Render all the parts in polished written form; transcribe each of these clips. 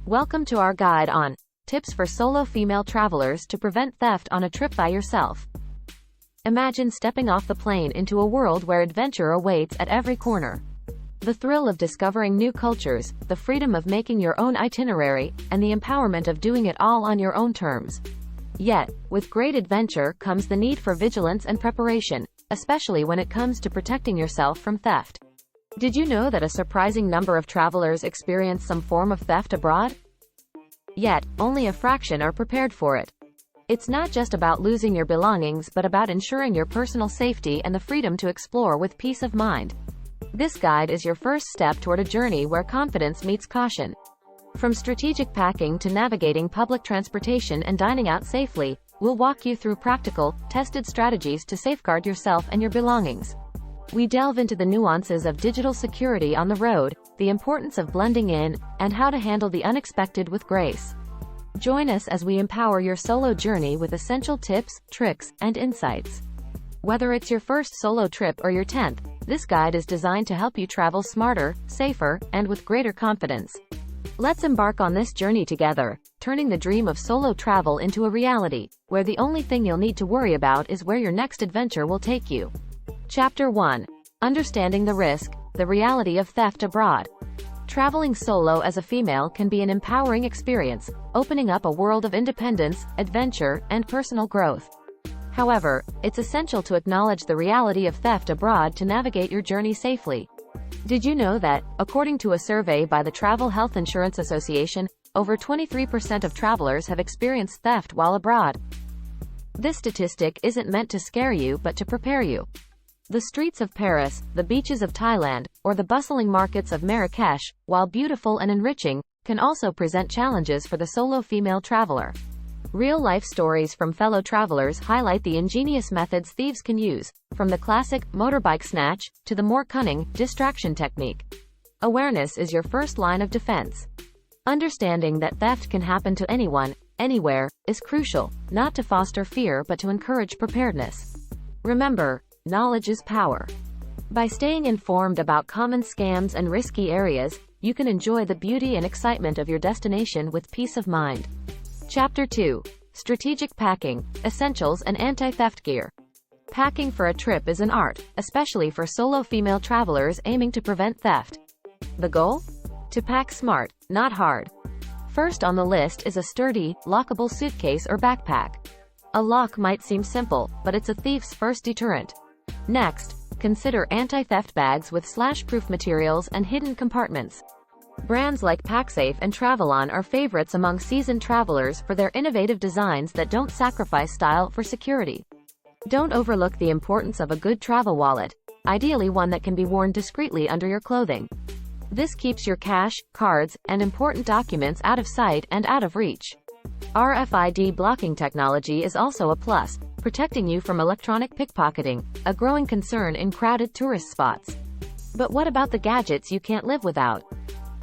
Welcome to our guide on tips for solo female travelers to prevent theft on a trip by yourself. Imagine stepping off the plane into a world where adventure awaits at every corner. The thrill of discovering new cultures, the freedom of making your own itinerary, and the empowerment of doing it all on your own terms. Yet, with great adventure comes the need for vigilance and preparation, especially when it comes to protecting yourself from theft. Did you know that a surprising number of travelers experience some form of theft abroad? Yet, only a fraction are prepared for it. It's not just about losing your belongings but about ensuring your personal safety and the freedom to explore with peace of mind. This guide is your first step toward a journey where confidence meets caution. From strategic packing to navigating public transportation and dining out safely, we'll walk you through practical, tested strategies to safeguard yourself and your belongings. We delve into the nuances of digital security on the road, the importance of blending in, and how to handle the unexpected with grace. Join us as we empower your solo journey with essential tips, tricks, and insights. Whether it's your first solo trip or your 10th, this guide is designed to help you travel smarter, safer, and with greater confidence. Let's embark on this journey together, turning the dream of solo travel into a reality, where the only thing you'll need to worry about is where your next adventure will take you. Chapter 1. Understanding the risk, the reality of theft abroad. Traveling solo as a female can be an empowering experience, opening up a world of independence, adventure, and personal growth. However, it's essential to acknowledge the reality of theft abroad to navigate your journey safely. Did you know that, according to a survey by the Travel Health Insurance Association, over 23% of travelers have experienced theft while abroad? This statistic isn't meant to scare you but to prepare you. The streets of Paris, the beaches of Thailand, or the bustling markets of Marrakesh, while beautiful and enriching, can also present challenges for the solo female traveler. Real-life stories from fellow travelers highlight the ingenious methods thieves can use, from the classic motorbike snatch to the more cunning distraction technique. Awareness is your first line of defense. Understanding that theft can happen to anyone, anywhere, is crucial, not to foster fear but to encourage preparedness. Remember, knowledge is power. By staying informed about common scams and risky areas, you can enjoy the beauty and excitement of your destination with peace of mind. Chapter 2. Strategic packing, essentials and anti-theft gear. Packing for a trip is an art, especially for solo female travelers aiming to prevent theft. The goal? To pack smart, not hard. First on the list is a sturdy, lockable suitcase or backpack. A lock might seem simple, but it's a thief's first deterrent. Next, consider anti-theft bags with slash-proof materials and hidden compartments. Brands like PackSafe and Travelon are favorites among seasoned travelers for their innovative designs that don't sacrifice style for security. Don't overlook the importance of a good travel wallet, ideally one that can be worn discreetly under your clothing. This keeps your cash, cards, and important documents out of sight and out of reach. RFID blocking technology is also a plus, protecting you from electronic pickpocketing, a growing concern in crowded tourist spots. But what about the gadgets you can't live without?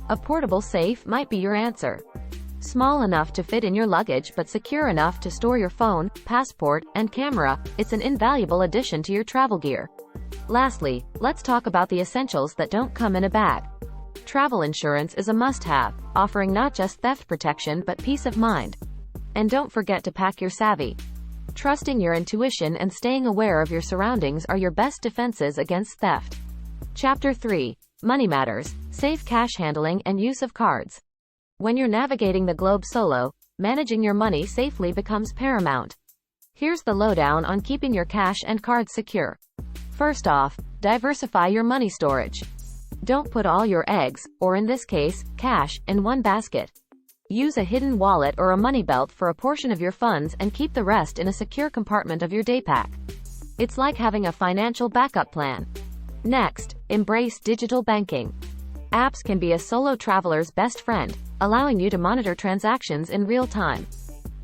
A portable safe might be your answer. Small enough to fit in your luggage but secure enough to store your phone, passport, and camera, it's an invaluable addition to your travel gear. Lastly, let's talk about the essentials that don't come in a bag. Travel insurance is a must-have, offering not just theft protection but peace of mind. And don't forget to pack your savvy. Trusting your intuition and staying aware of your surroundings are your best defenses against theft. Chapter 3. Money matters, safe cash handling and use of cards. When you're navigating the globe solo, managing your money safely becomes paramount. Here's the lowdown on keeping your cash and cards secure. First off, diversify your money storage. Don't put all your eggs, or in this case, cash, in one basket. Use a hidden wallet or a money belt for a portion of your funds and keep the rest in a secure compartment of your day pack. It's like having a financial backup plan. Next, embrace digital banking. Apps can be a solo traveler's best friend, allowing you to monitor transactions in real time.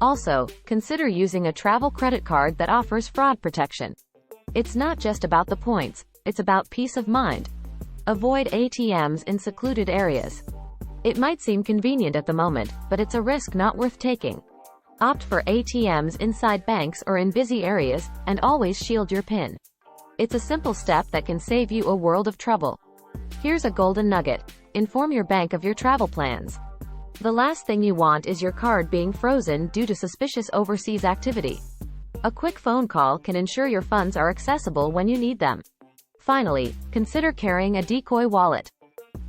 Also, consider using a travel credit card that offers fraud protection. It's not just about the points, it's about peace of mind. Avoid ATMs in secluded areas. It might seem convenient at the moment, but it's a risk not worth taking. Opt for ATMs inside banks or in busy areas, and always shield your PIN. It's a simple step that can save you a world of trouble. Here's a golden nugget. Inform your bank of your travel plans. The last thing you want is your card being frozen due to suspicious overseas activity. A quick phone call can ensure your funds are accessible when you need them. Finally, consider carrying a decoy wallet.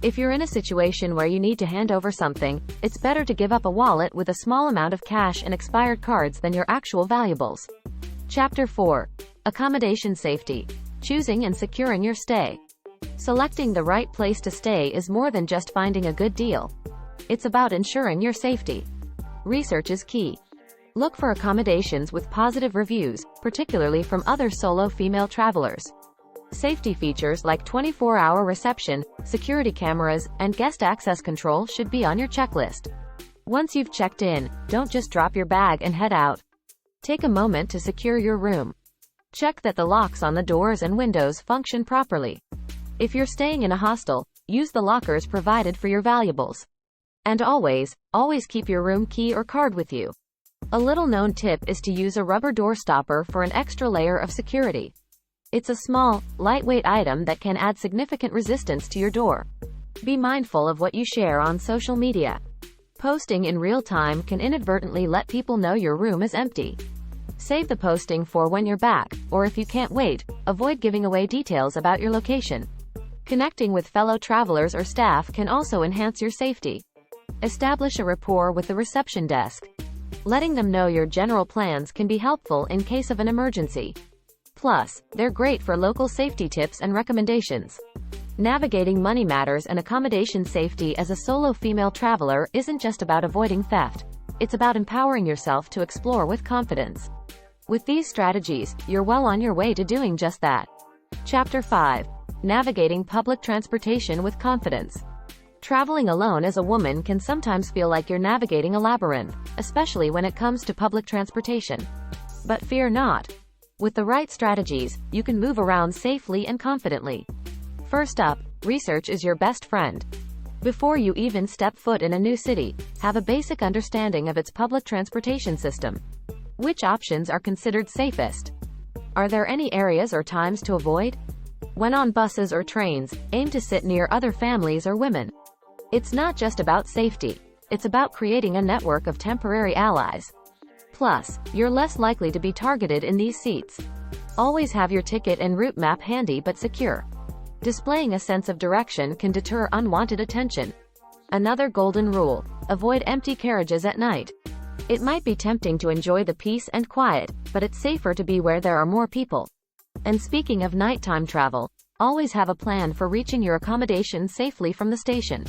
If you're in a situation where you need to hand over something, it's better to give up a wallet with a small amount of cash and expired cards than your actual valuables. Chapter 4. Accommodation Safety. Choosing and securing your stay. Selecting the right place to stay is more than just finding a good deal. It's about ensuring your safety. Research is key. Look for accommodations with positive reviews, particularly from other solo female travelers. Safety features like 24-hour reception, security cameras, and guest access control should be on your checklist. Once you've checked in, don't just drop your bag and head out. Take a moment to secure your room. Check that the locks on the doors and windows function properly. If you're staying in a hostel, use the lockers provided for your valuables. And always keep your room key or card with you. A little-known tip is to use a rubber door stopper for an extra layer of security. It's a small, lightweight item that can add significant resistance to your door. Be mindful of what you share on social media. Posting in real time can inadvertently let people know your room is empty. Save the posting for when you're back, or if you can't wait, avoid giving away details about your location. Connecting with fellow travelers or staff can also enhance your safety. Establish a rapport with the reception desk. Letting them know your general plans can be helpful in case of an emergency. Plus, they're great for local safety tips and recommendations. Navigating money matters and accommodation safety as a solo female traveler isn't just about avoiding theft. It's about empowering yourself to explore with confidence. With these strategies, you're well on your way to doing just that. Chapter 5. Navigating public transportation with confidence. Traveling alone as a woman can sometimes feel like you're navigating a labyrinth, especially when it comes to public transportation. But fear not. With the right strategies, you can move around safely and confidently. First up, research is your best friend. Before you even step foot in a new city, have a basic understanding of its public transportation system. Which options are considered safest? Are there any areas or times to avoid? When on buses or trains, aim to sit near other families or women. It's not just about safety. It's about creating a network of temporary allies. Plus, you're less likely to be targeted in these seats. Always have your ticket and route map handy but secure. Displaying a sense of direction can deter unwanted attention. Another golden rule: avoid empty carriages at night. It might be tempting to enjoy the peace and quiet, but it's safer to be where there are more people. And speaking of nighttime travel, always have a plan for reaching your accommodation safely from the station.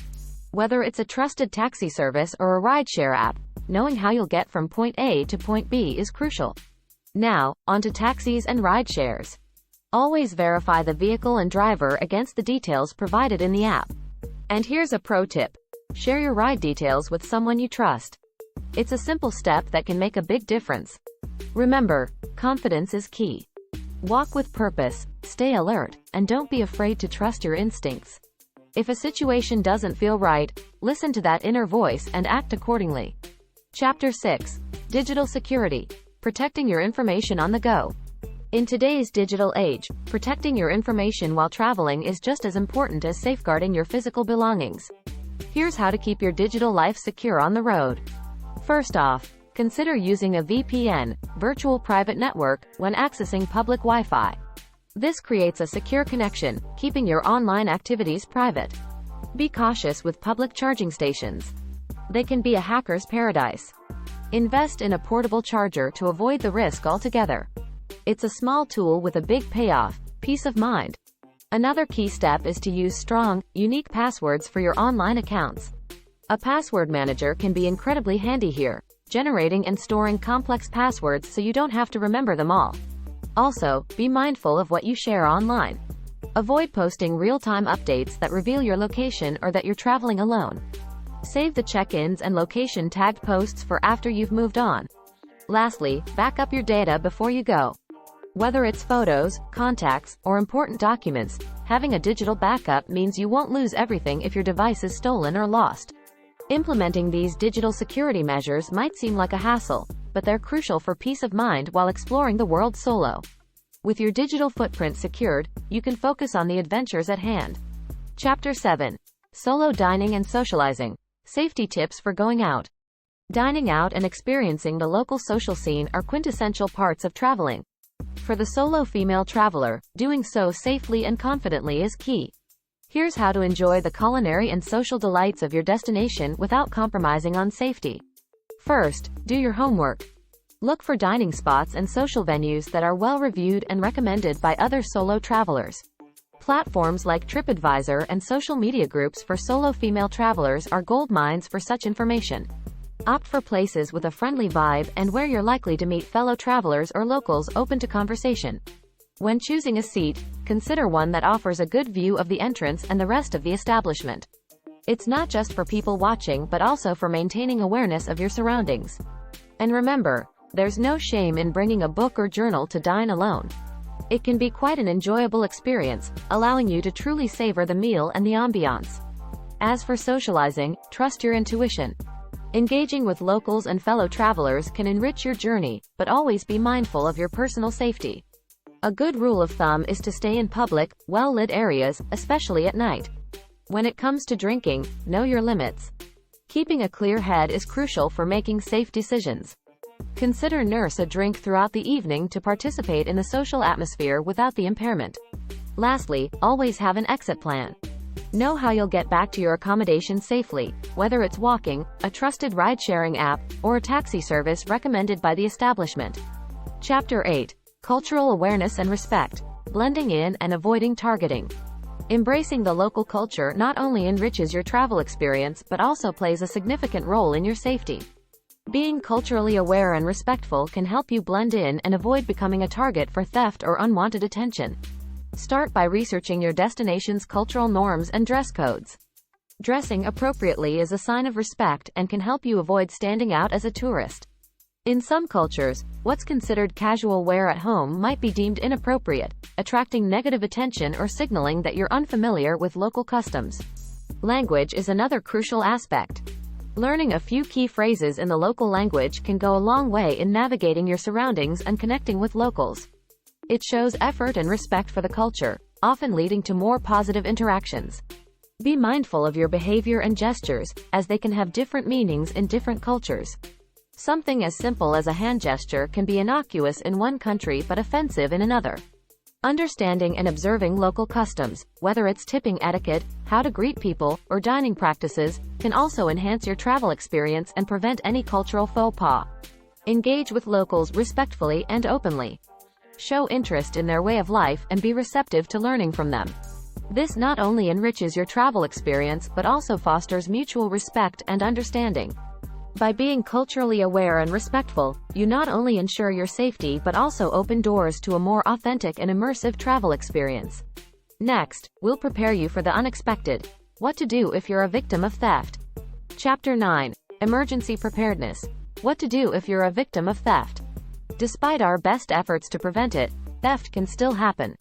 Whether it's a trusted taxi service or a rideshare app, knowing how you'll get from point A to point B is crucial. Now, onto taxis and rideshares. Always verify the vehicle and driver against the details provided in the app. And here's a pro tip: share your ride details with someone you trust. It's a simple step that can make a big difference. Remember, confidence is key. Walk with purpose, stay alert, and don't be afraid to trust your instincts. If a situation doesn't feel right, listen to that inner voice and act accordingly. Chapter 6. Digital Security. Protecting your information on the go. In today's digital age, protecting your information while traveling is just as important as safeguarding your physical belongings. Here's how to keep your digital life secure on the road. First off, consider using a VPN, virtual private network, when accessing public Wi-Fi. This creates a secure connection, keeping your online activities private. Be cautious with public charging stations. They can be a hacker's paradise. Invest in a portable charger to avoid the risk altogether. It's a small tool with a big payoff: peace of mind. Another key step is to use strong, unique passwords for your online accounts. A password manager can be incredibly handy here, generating and storing complex passwords so you don't have to remember them all. Also, be mindful of what you share online. Avoid posting real-time updates that reveal your location or that you're traveling alone. Save the check-ins and location-tagged posts for after you've moved on. Lastly, back up your data before you go. Whether it's photos, contacts, or important documents, having a digital backup means you won't lose everything if your device is stolen or lost. Implementing these digital security measures might seem like a hassle, but they're crucial for peace of mind while exploring the world solo. With your digital footprint secured, you can focus on the adventures at hand. Chapter 7. Solo Dining and Socializing. Safety tips for going out. Dining out and experiencing the local social scene are quintessential parts of traveling. For the solo female traveler, doing so safely and confidently is key. Here's how to enjoy the culinary and social delights of your destination without compromising on safety. First, do your homework. Look for dining spots and social venues that are well reviewed and recommended by other solo travelers. Platforms like TripAdvisor and social media groups for solo female travelers are gold mines for such information. Opt for places with a friendly vibe and where you're likely to meet fellow travelers or locals open to conversation. When choosing a seat, consider one that offers a good view of the entrance and the rest of the establishment. It's not just for people watching but also for maintaining awareness of your surroundings. And remember, there's no shame in bringing a book or journal to dine alone. It can be quite an enjoyable experience, allowing you to truly savor the meal and the ambiance. As for socializing, trust your intuition. Engaging with locals and fellow travelers can enrich your journey, but always be mindful of your personal safety. A good rule of thumb is to stay in public, well-lit areas, especially at night. When it comes to drinking, know your limits. Keeping a clear head is crucial for making safe decisions. Consider nurse a drink throughout the evening to participate in the social atmosphere without the impairment. Lastly, always have an exit plan. Know how you'll get back to your accommodation safely, whether it's walking, a trusted ride-sharing app, or a taxi service recommended by the establishment. Chapter 8. Cultural Awareness and Respect. Blending in and avoiding targeting. Embracing the local culture not only enriches your travel experience but also plays a significant role in your safety. Being culturally aware and respectful can help you blend in and avoid becoming a target for theft or unwanted attention. Start by researching your destination's cultural norms and dress codes. Dressing appropriately is a sign of respect and can help you avoid standing out as a tourist. In some cultures, what's considered casual wear at home might be deemed inappropriate, attracting negative attention or signaling that you're unfamiliar with local customs. Language is another crucial aspect. Learning a few key phrases in the local language can go a long way in navigating your surroundings and connecting with locals. It shows effort and respect for the culture, often leading to more positive interactions. Be mindful of your behavior and gestures, as they can have different meanings in different cultures. Something as simple as a hand gesture can be innocuous in one country but offensive in another. Understanding and observing local customs, whether it's tipping etiquette, how to greet people, or dining practices, can also enhance your travel experience and prevent any cultural faux pas. Engage with locals respectfully and openly. Show interest in their way of life and be receptive to learning from them. This not only enriches your travel experience but also fosters mutual respect and understanding. By being culturally aware and respectful, you not only ensure your safety but also open doors to a more authentic and immersive travel experience. Next, we'll prepare you for the unexpected. What to do if you're a victim of theft. Chapter 9. Emergency Preparedness. What to do if you're a victim of theft. Despite our best efforts to prevent it, theft can still happen.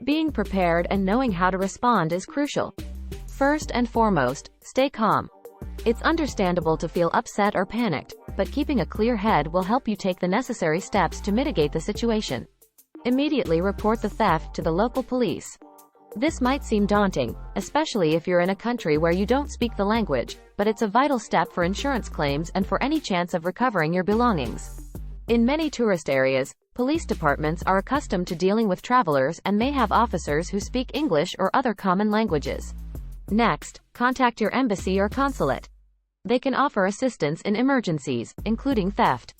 Being prepared and knowing how to respond is crucial. First and foremost, stay calm. It's understandable to feel upset or panicked, but keeping a clear head will help you take the necessary steps to mitigate the situation. Immediately report the theft to the local police. This might seem daunting, especially if you're in a country where you don't speak the language, but it's a vital step for insurance claims and for any chance of recovering your belongings. In many tourist areas, police departments are accustomed to dealing with travelers and may have officers who speak English or other common languages. Next, contact your embassy or consulate. They can offer assistance in emergencies, including theft.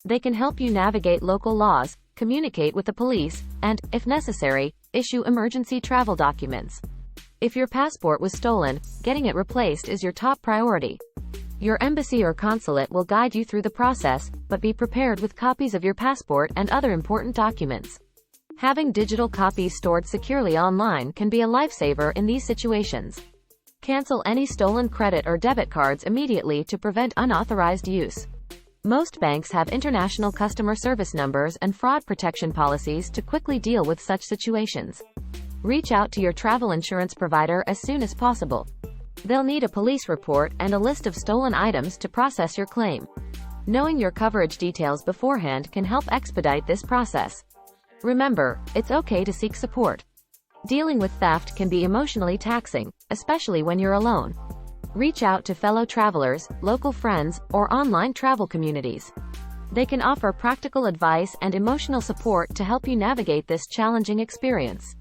They can help you navigate local laws, communicate with the police, and, if necessary, issue emergency travel documents. If your passport was stolen, getting it replaced is your top priority. Your embassy or consulate will guide you through the process, but be prepared with copies of your passport and other important documents. Having digital copies stored securely online can be a lifesaver in these situations. Cancel any stolen credit or debit cards immediately to prevent unauthorized use. Most banks have international customer service numbers and fraud protection policies to quickly deal with such situations. Reach out to your travel insurance provider as soon as possible. They'll need a police report and a list of stolen items to process your claim. Knowing your coverage details beforehand can help expedite this process. Remember, it's okay to seek support. Dealing with theft can be emotionally taxing, especially when you're alone. Reach out to fellow travelers, local friends, or online travel communities. They can offer practical advice and emotional support to help you navigate this challenging experience.